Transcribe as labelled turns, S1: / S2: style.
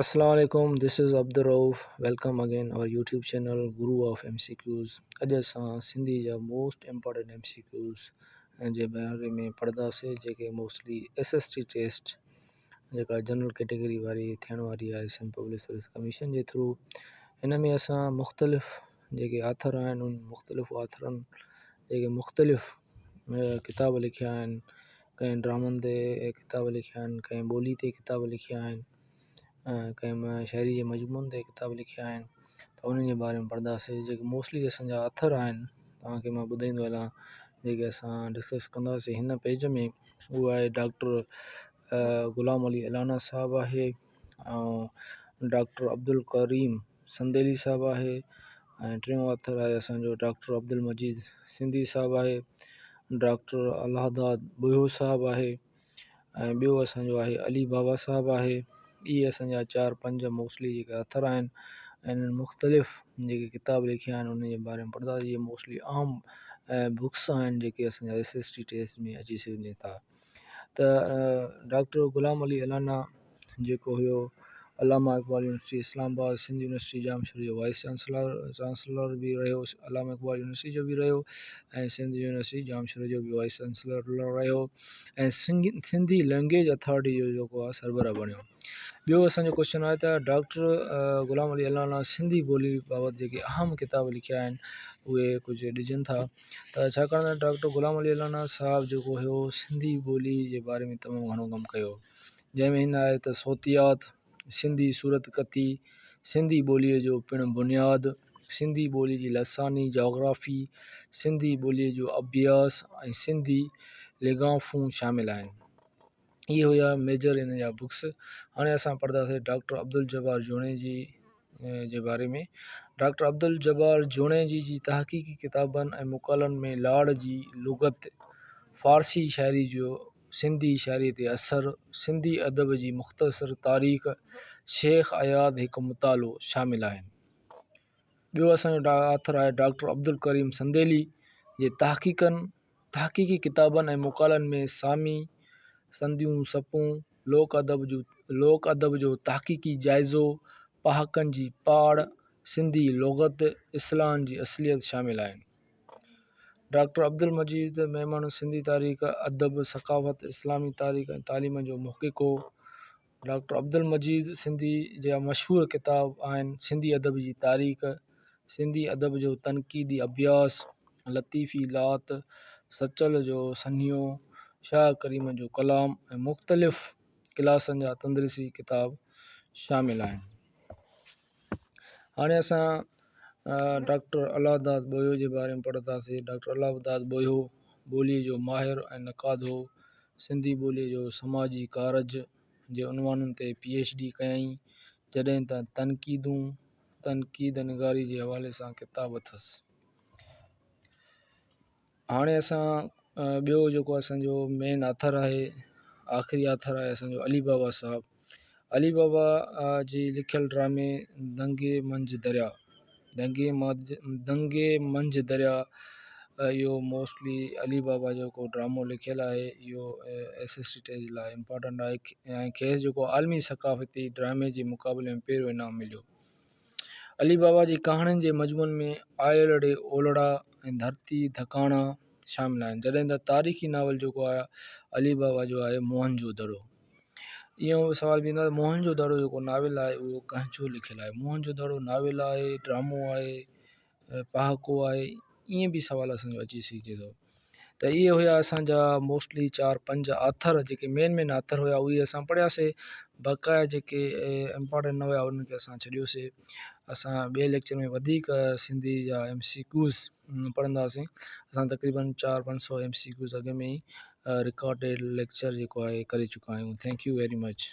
S1: Assalamu alaikum, this is Abdur Rauf. Welcome again our YouTube channel Guru of MCQs. अॼु असां सिंधी जा most important MCQs जे बारे में पढ़ंदासीं जेके मोस्टली SST टेस्ट जेका जनरल कैटेगरी वारी थियण वारी आहे सिंध पब्लिक सर्विस कमीशन जे थ्रू। हिन में असां मुख़्तलिफ़ जेके आथर आहिनि उन मुख़्तलिफ़ आथरनि जेके मुख़्तलिफ़ किताब लिखिया आहिनि, कंहिं ड्रामनि ते किताब लिखिया आहिनि, कंहिं ॿोली ते किताब लिखिया आहिनि, कंहिं शाइरी जे मजमूअनि ते किताब लिखिया आहिनि, त उन्हनि जे बारे में पढ़ंदासीं। जेके मोस्टली असांजा अथर आहिनि तव्हांखे मां ॿुधाईंदो हलां जेके असां डिस्कस कंदासीं हिन पेज में। उहो आहे डॉक्टर ग़ुलाम अली अलाना साहबु आहे, ऐं डॉक्टर अब्दुल करीम संदेली साहबु आहे, ऐं टियों ऑथर आहे असांजो डॉक्टर अब्दुल मजीद सिंधी साहबु आहे, डॉक्टर अलाहदाद बुयो साहबु आहे, ऐं ॿियो असांजो आहे अली बाबा साहबु आहे। इहे असांजा 4-5 मोस्टली जेके अथर आहिनि ऐं इन्हनि मुख़्तलिफ़ जेके किताब लिखिया आहिनि उन जे बारे में पढ़ंदासीं। इहे मोस्टली आम बुक्स आहिनि जेके असांजा SST टेस्ट में अची सघनि था। त डॉक्टर ग़ुलाम अली अलाना जेको हुयो अलामा इक़बाल यूनिवर्सिटी इस्लामाबाद, सिंध यूनिवर्सिटी जामशोर जो वाइस चांसलर बि रहियो, अलामा इक़बाल यूनिवर्सिटी जो बि रहियो, ऐं सिंध यूनिवर्सिटी जामशोर जो बि वाइस चांसलर रहियो, ऐं सिंधी लैंग्वेज अथॉरिटी जो जेको आहे सरबराह बणियो। ॿियो असांजो क्वेश्चन आहे त डॉक्टर ग़ुलाम अली अलाना सिंधी ॿोली बाबति जेके अहम किताब लिखिया आहिनि उहे कुझु ॾिजनि था। त छाकाणि त डॉक्टर ग़ुलाम अली अलाना साहबु जेको हुयो सिंधी ॿोली जे बारे में तमामु घणो कमु कयो, जंहिंमें हिन आहे त सोतियात, सिंधी सूरत कथी, सिंधी ॿोलीअ जो पिणु बुनियादु, सिंधी ॿोली जी लसानी जोग्राफ़ी, सिंधी ॿोलीअ जो अभ्यास ऐं सिंधी लिगाफूं शामिलु आहिनि। इहे हुया मेजर इन जा बुक्स। हाणे असां पढ़ंदासीं डॉक्टर अब्दुल जब्बार जोणे जी जे बारे में। डॉक्टर अब्दुल जब्बार जोणे जी तहक़ीक़ी किताबनि ऐं मुक़ालनि में लाड़ जी लुग़त, फ़ारसी शाइरी जो सिंधी शाइरी ते असरु, सिंधी अदब जी मुख़्तसर तारीख़, शेख आयाद हिकु मुतालो शामिलु आहिनि। ॿियो असांजो आथर आहे डॉक्टर अब्दुल करीम संदेली जे तहक़ीक़ी किताबनि ऐं मुक़ालनि में सामी, संधियूं सपूं, लोक अदब जो तहक़ीक़ी जाइज़ो, पहाकनि जी पाड़, सिंधी लुग़त, इस्लाम जी असलियत शामिलु आहिनि। डॉक्टर अब्दुल मजीद मेमण सिंधी तारीख़, अदब, सक़ाफ़त, इस्लामी तारीख़ ऐं तालीम जो मुहक़िक़ हो। डॉक्टर अब्दुल मजीद सिंधी जा मशहूरु किताब आहिनि सिंधी अदब जी तारीख़, सिंधी अदब जो तनक़ीदी अभ्यास, लतीफ़ी लात, सचल जो सन्हियो, शाह करीम जो कलाम ऐं मुख़्तलिफ़ क्लासनि जा तंदरुसी किताब शामिलु आहिनि। हाणे असां डॉक्टर अलाहदाद बुयो जे बारे में पढ़ंदासीं। डॉक्टर अलाहदाद बुयो ॿोलीअ जो माहिर ऐं नक़ाद हो, सिंधी ॿोलीअ जो समाजी कारज जे उनवाननि ते PhD कयईं, जॾहिं त तनक़ीद निगारी जे हवाले सां किताब अथसि। हाणे असां ॿियो जेको असांजो मेन आथर आहे, आख़िरी आथर आहे असांजो अली बाबा साहबु। अली बाबा जी लिखियल ड्रामे दंगे मंझ दरिया, इहो मोस्टली अली बाबा जेको ड्रामो लिखियल आहे इहो SST टेस्ट जे लाइ इम्पोर्टेंट आहे, ऐं खेसि जेको आलमी सक़ाफ़ती ड्रामे जे मुक़ाबले में पहिरियों इनाम मिलियो। अली बाबा जी कहाणियुनि जे मजमून में आयलड़े ओलड़ा ऐं धरती धकाणा शामिलु आहिनि, जॾहिं त तारीख़ी नावल जेको आहे अली बाबा जो आहे मोहन जो दड़ो। इहो सवाल बि ईंदो आहे मोहन जो दड़ो जेको नाविल आहे उहो कंहिंजो लिखियलु आहे। मोहन जो दड़ो नाविल आहे, ड्रामो आहे, पहाको आहे, ईअं बि सुवाल असांजो अची सघिजे थो। त इहे हुया असांजा मोस्टली 4-5 आथर जेके मेन आथर हुया उहे असां पढ़ियासीं। बक़ाया जेके इम्पोर्टेंट न हुया उन्हनि खे असां छॾियोसीं। असां ॿिए लेक्चर में वधीक सिंधी जा MCQs पढ़ंदासीं। असां तक़रीबन 400-500 MCQs अॻ में ई रिकॉर्डेड लेक्चर जेको आहे करे चुका आहियूं। Thank U very much.